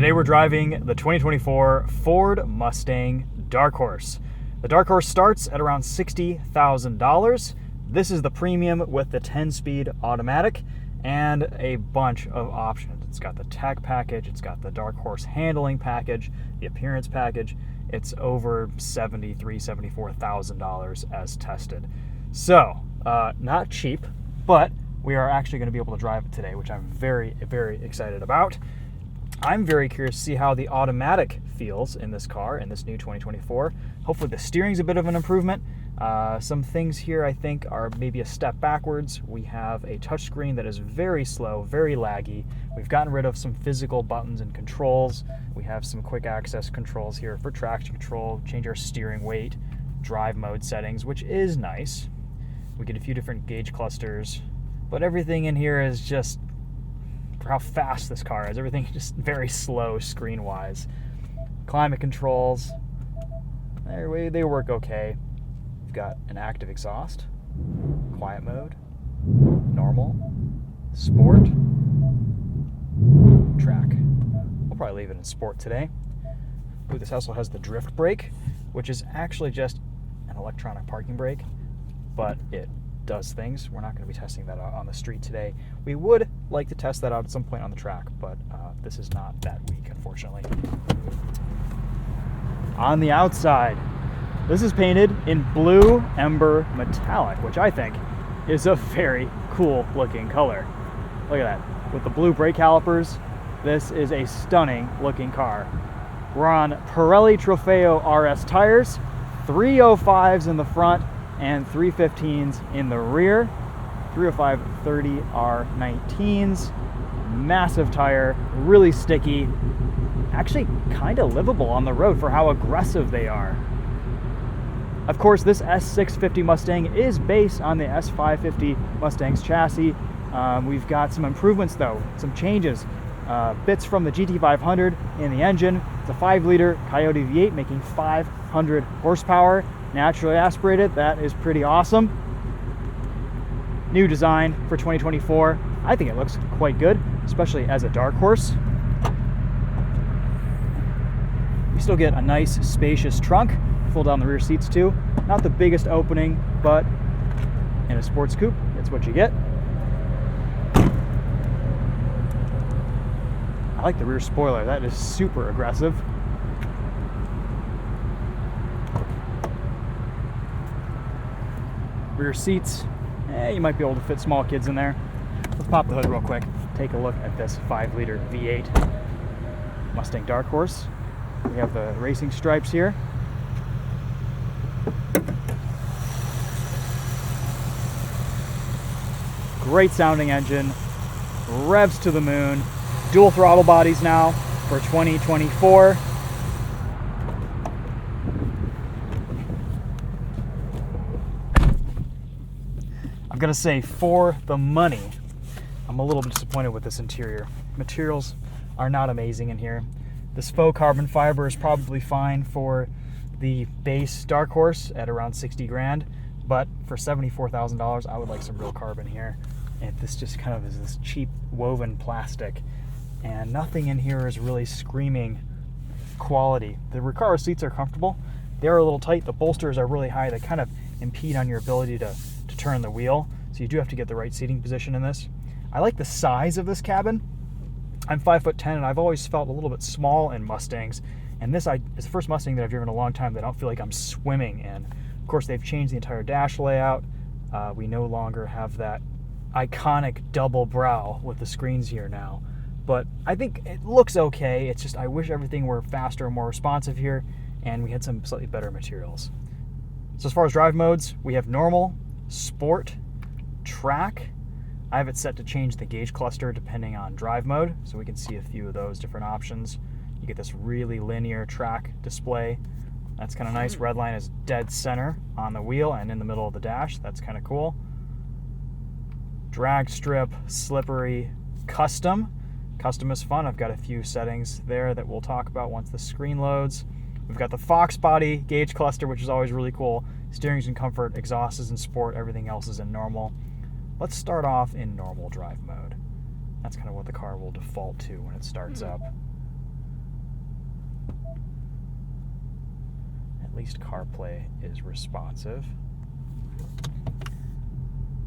Today we're driving the 2024 Ford Mustang Dark Horse. The Dark Horse starts at around $60,000. This is the premium with the 10-speed automatic and a bunch of options. It's got the tech package, it's got the Dark Horse handling package, the appearance package. It's over $73,000, $74,000 as tested. So, not cheap, but we are actually going to be able to drive it today, which I'm very, very excited about. I'm very curious to see how the automatic feels in this car, in this new 2024. Hopefully the steering's a bit of an improvement. Some things here I think are maybe a step backwards. We have a touchscreen that is very slow, very laggy. We've gotten rid of some physical buttons and controls. We have some quick access controls here for traction control, change our steering weight, drive mode settings, which is nice. We get a few different gauge clusters, but everything in here is just, for how fast this car is, everything just very slow screen-wise. Climate controls, they work okay. We've got an active exhaust, quiet mode, normal, sport, track. We'll probably leave it in sport today. Ooh, this also has the drift brake, which is actually just an electronic parking brake, but it does things. We're not going to be testing that out on the street today. We would like to test that out at some point on the track, but this is not that week, unfortunately. On the outside, this is painted in blue ember metallic, which I think is a very cool looking color. Look at that. With the blue brake calipers, this is a stunning looking car. We're on Pirelli Trofeo RS tires, 305s in the front and 315s in the rear. 305 30R19s, massive tire, really sticky, actually kind of livable on the road for how aggressive they are. Of course, this S650 Mustang is based on the S550 Mustang's chassis. We've got some improvements though, some changes. Bits from the GT500 in the engine. It's a 5-liter Coyote V8 making 500 horsepower. Naturally aspirated, that is pretty awesome. New design for 2024. I think it looks quite good, especially as a Dark Horse. We still get a nice spacious trunk, fold down the rear seats too. Not the biggest opening, but in a sports coupe, it's what you get. I like the rear spoiler, that is super aggressive. Rear seats, you might be able to fit small kids in there. Let's pop the hood real quick. Take a look at this 5-liter V8 Mustang Dark Horse. We have the racing stripes here. Great sounding engine, revs to the moon, dual throttle bodies now for 2024. I'm gonna say for the money, I'm a little bit disappointed with this interior. Materials are not amazing in here. This faux carbon fiber is probably fine for the base Dark Horse at around 60 grand, but for $74,000, I would like some real carbon here. And this just kind of is this cheap woven plastic, and nothing in here is really screaming quality. The Recaro seats are comfortable. They're a little tight. The bolsters are really high. They kind of impede on your ability to turn the wheel, so you do have to get the right seating position in this. I like the size of this cabin. I'm 5'10", and I've always felt a little bit small in Mustangs, and this is the first Mustang that I've driven in a long time that I don't feel like I'm swimming in. Of course, they've changed the entire dash layout. We no longer have that iconic double brow with the screens here now, but I think it looks okay. It's just I wish everything were faster and more responsive here, and we had some slightly better materials. So as far as drive modes, we have normal, sport, track. I have it set to change the gauge cluster depending on drive mode, so we can see a few of those different options. You get this really linear track display. That's kind of nice. Red line is dead center on the wheel and in the middle of the dash. That's kind of cool. Drag strip, slippery, custom. Custom is fun. I've got a few settings there that we'll talk about once the screen loads. We've got the Fox body gauge cluster, which is always really cool. Steering's in comfort, exhaust is in sport, everything else is in normal. Let's start off in normal drive mode. That's kind of what the car will default to when it starts up. At least CarPlay is responsive.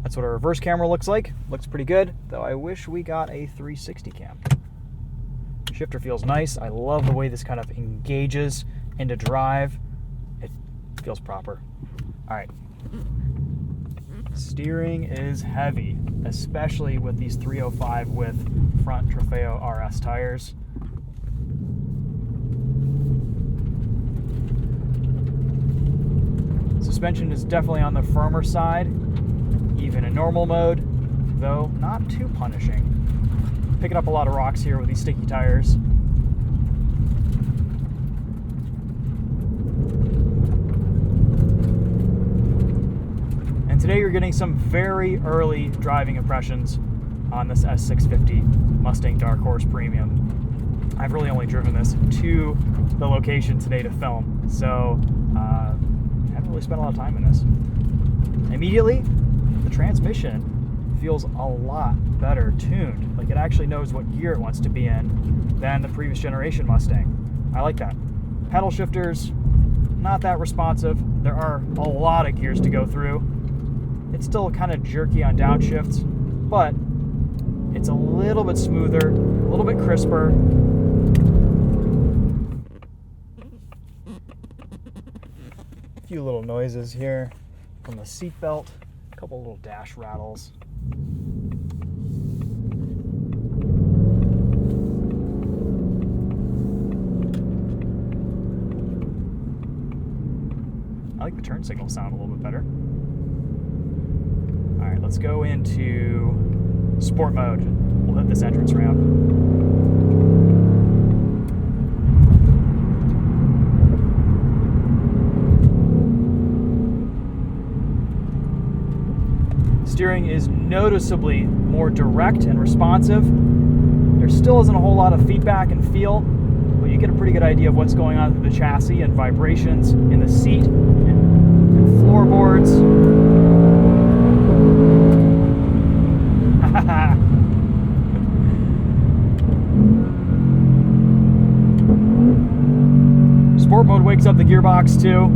That's what our reverse camera looks like. Looks pretty good, though I wish we got a 360 cam. Shifter feels nice. I love the way this kind of engages into drive. It feels proper. All right. Steering is heavy, especially with these 305 with front Trofeo RS tires. Suspension is definitely on the firmer side, even in normal mode, though not too punishing. Picking up a lot of rocks here with these sticky tires. And today you're getting some very early driving impressions on this S650 Mustang Dark Horse Premium. I've really only driven this to the location today to film, so haven't really spent a lot of time in this. Immediately, the transmission feels a lot better tuned. Like, it actually knows what gear it wants to be in than the previous generation Mustang. I like that. Pedal shifters, not that responsive. There are a lot of gears to go through. It's still kind of jerky on downshifts, but it's a little bit smoother, a little bit crisper. A few little noises here from the seatbelt, a couple little dash rattles. I like the turn signal sound a little bit better. All right, let's go into sport mode. We'll hit this entrance ramp. Steering is noticeably more direct and responsive. There still isn't a whole lot of feedback and feel, but you get a pretty good idea of what's going on with the chassis and vibrations in the seat and floorboards. Sport mode wakes up the gearbox too.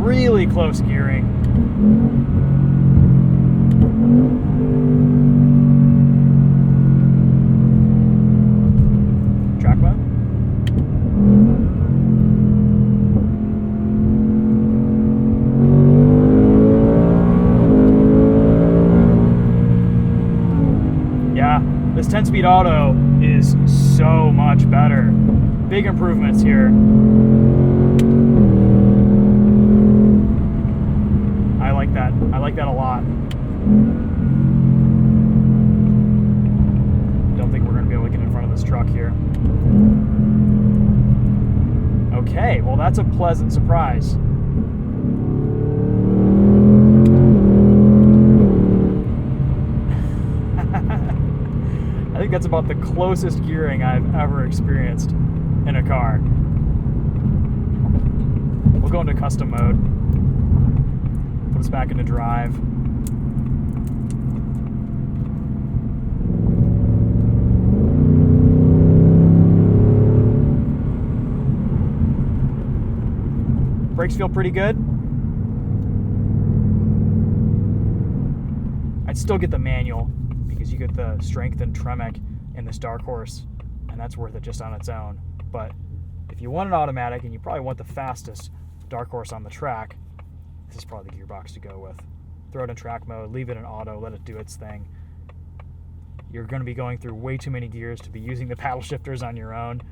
Really close gearing. Track mode. Yeah, this 10-speed auto is so much better. Big improvements here. I like that a lot. Don't think we're going to be able to get in front of this truck here. Okay, well, that's a pleasant surprise. I think that's about the closest gearing I've ever experienced in a car. We'll go into custom mode. Put us back into drive. Brakes feel pretty good. I'd still get the manual because you get the strengthened Tremec in this Dark Horse, and that's worth it just on its own. But if you want an automatic and you probably want the fastest Dark Horse on the track, this is probably the gearbox to go with. Throw it in track mode, leave it in auto, let it do its thing. You're going to be going through way too many gears to be using the paddle shifters on your own.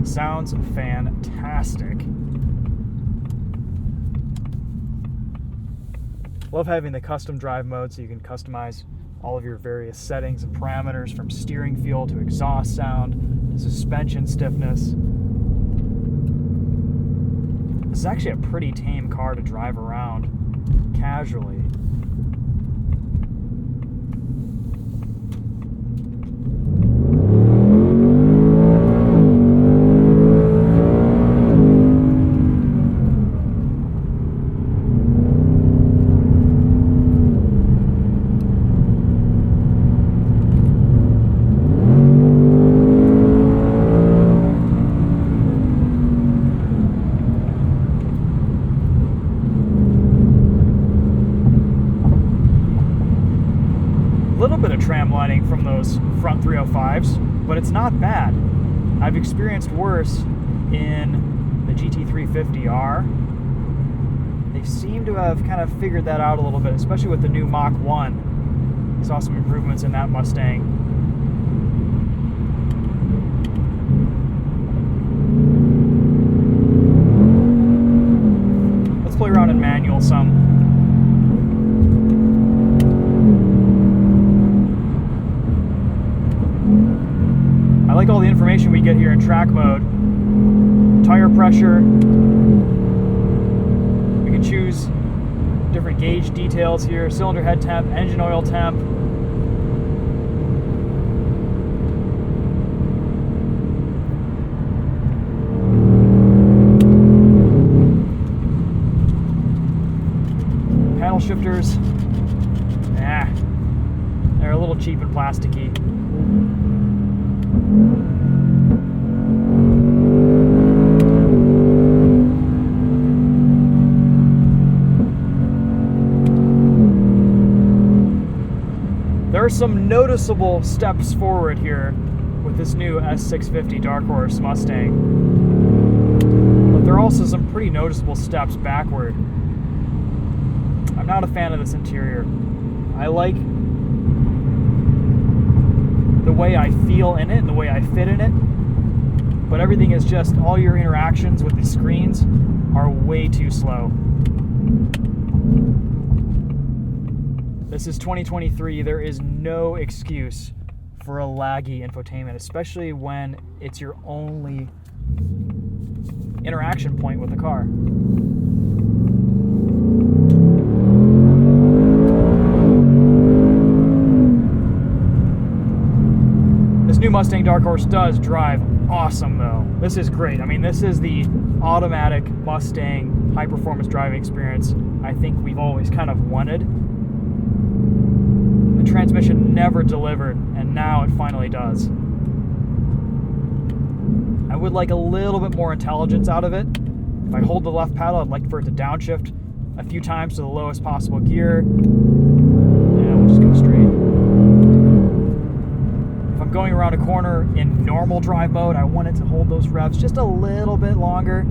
Sounds fantastic. Love having the custom drive mode so you can customize all of your various settings and parameters, from steering feel to exhaust sound, suspension stiffness. This is actually a pretty tame car to drive around casually. streamlining from those front 305s, but it's not bad. I've experienced worse in the GT350R. They seem to have kind of figured that out a little bit, especially with the new Mach 1. I saw some improvements in that Mustang. Let's play around in manual some. I like all the information we get here in track mode. Tire pressure. We can choose different gauge details here. Cylinder head temp, engine oil temp. Paddle shifters. They're a little cheap and plasticky. There are some noticeable steps forward here with this new S650 Dark Horse Mustang, but there are also some pretty noticeable steps backward. I'm not a fan of this interior. I like the way I feel in it and the way I fit in it, but everything is just, all your interactions with the screens are way too slow. This is 2023. There is no excuse for a laggy infotainment, especially when it's your only interaction point with the car. This new Mustang Dark Horse does drive awesome though. This is great. I mean, this is the automatic Mustang high performance driving experience I think we've always kind of wanted. The transmission never delivered, and now it finally does. I would like a little bit more intelligence out of it. If I hold the left paddle, I'd like for it to downshift a few times to the lowest possible gear. And we'll just go straight. If I'm going around a corner in normal drive mode, I want it to hold those revs just a little bit longer.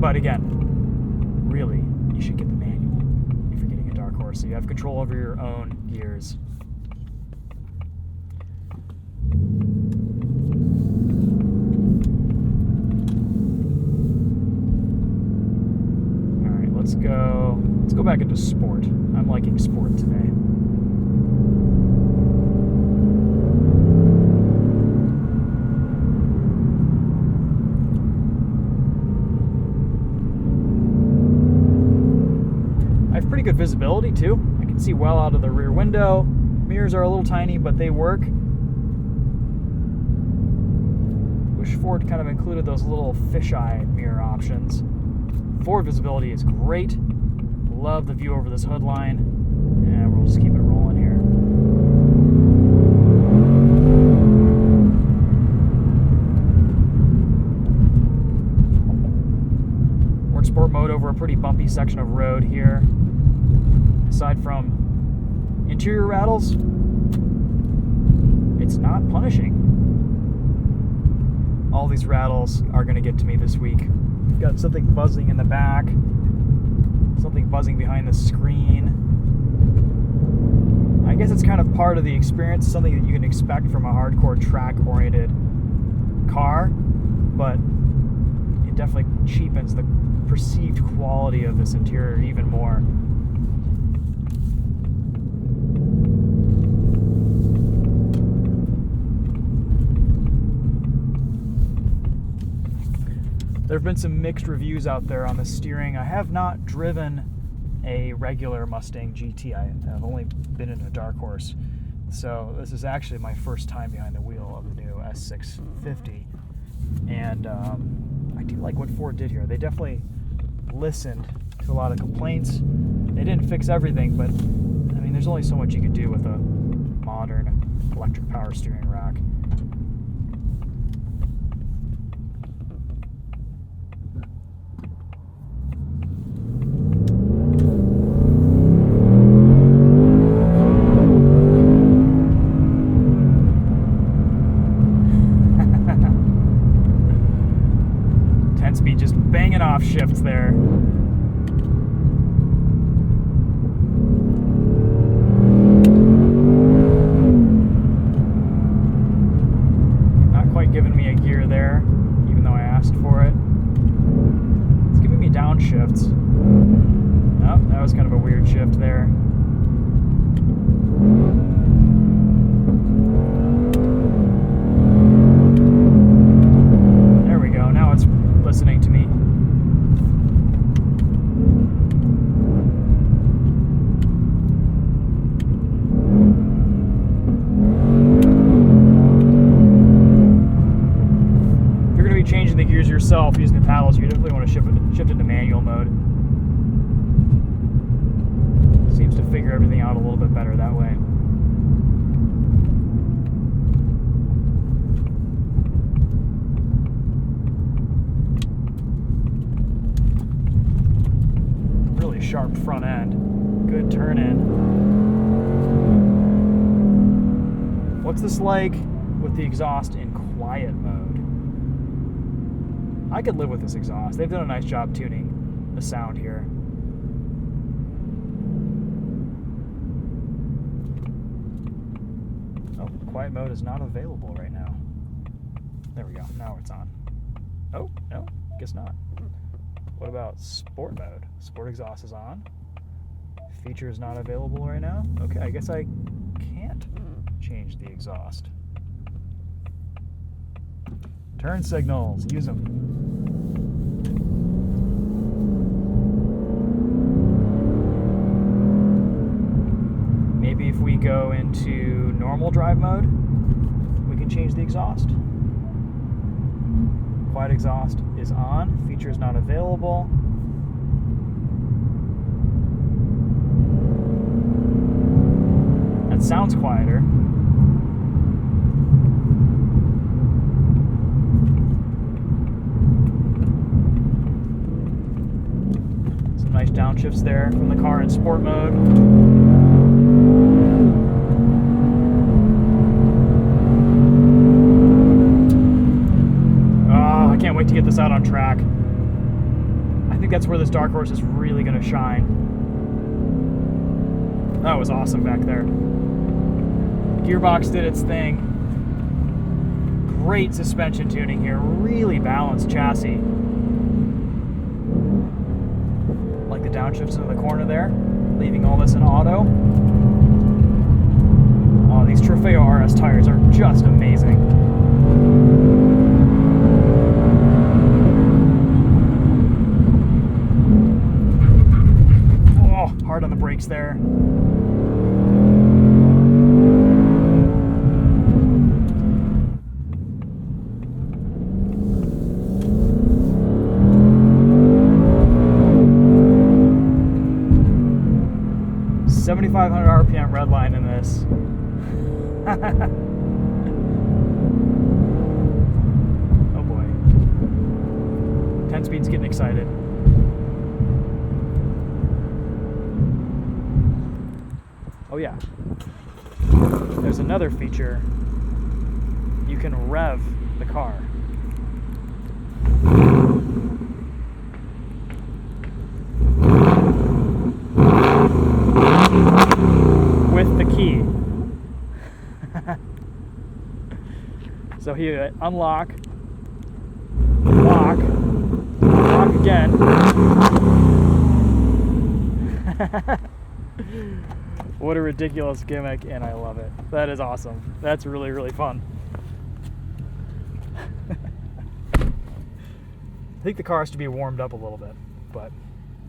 But again, really, you should get the manual if you're getting a Dark Horse, so you have control over your own gears. All right, let's go back into sport. I'm liking sport today. Good visibility too. I can see well out of the rear window. Mirrors are a little tiny, but they work. Wish Ford kind of included those little fisheye mirror options. Forward visibility is great. Love the view over this hood line, and we'll just keep it rolling here. We're in sport mode over a pretty bumpy section of road here. Aside from interior rattles, it's not punishing. All these rattles are going to get to me this week. We've got something buzzing in the back, something buzzing behind the screen. I guess it's kind of part of the experience, something that you can expect from a hardcore track-oriented car, but it definitely cheapens the perceived quality of this interior even more. There have been some mixed reviews out there on the steering. I have not driven a regular Mustang GT. I've only been in a Dark Horse. So this is actually my first time behind the wheel of the new S650. And I do like what Ford did here. They definitely listened to a lot of complaints. They didn't fix everything, but I mean, there's only so much you can do with a modern electric power steering rack. 10-speed just banging off shifts there. Not quite giving me a gear there, even though I asked for it. It's giving me downshifts. Oh, that was kind of a weird shift there. There we go. Now it's listening to me. If you're going to be changing the gears yourself using the paddles, you definitely want to shift into manual mode. Seems to figure everything out a little bit better that way. Really sharp front end. Good turn in. What's this like with the exhaust in quiet mode? I could live with this exhaust. They've done a nice job tuning the sound here. Quiet mode is not available right now. There we go. Now it's on. Oh, no, guess not. What about sport mode? Sport exhaust is on. Feature is not available right now. Okay, I guess I can't change the exhaust. Turn signals, use them. Maybe if we go into normal drive mode, we can change the exhaust. Quiet exhaust is on, feature is not available. That sounds quieter. Some nice downshifts there from the car in sport mode. Can't wait to get this out on track. I think that's where this Dark Horse is really going to shine. That was awesome back there. Gearbox did its thing. Great suspension tuning here. Really balanced chassis. Like the downshifts into the corner there. Leaving all this in auto. Oh, these Trofeo RS tires are just amazing. Hard on the brakes there. $7,500 RPM redline in this. Oh boy. 10 speed's getting excited. Oh yeah, there's another feature. You can rev the car. With the key. So here, unlock, lock, lock again. What a ridiculous gimmick, and I love it. That is awesome. That's really, really fun. I think the car has to be warmed up a little bit, but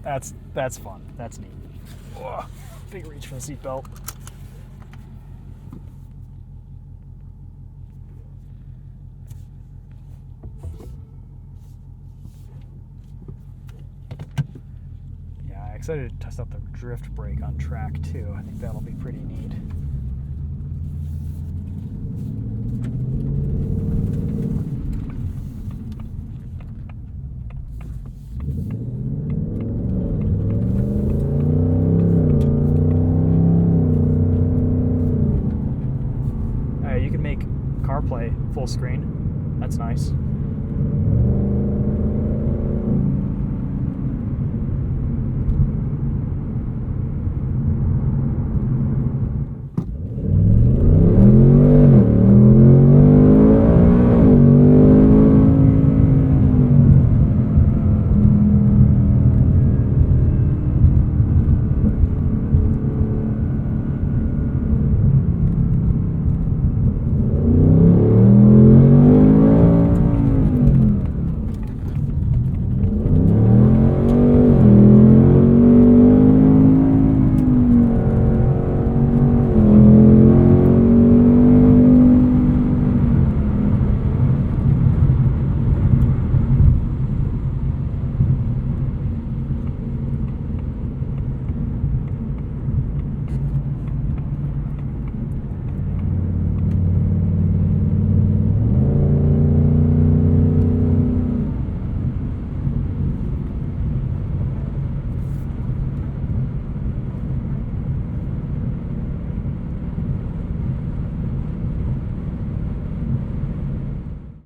that's fun. That's neat. Whoa, big reach for the seatbelt. Excited to test out the drift brake on track too. I think that'll be pretty neat. You can make CarPlay full screen. That's nice.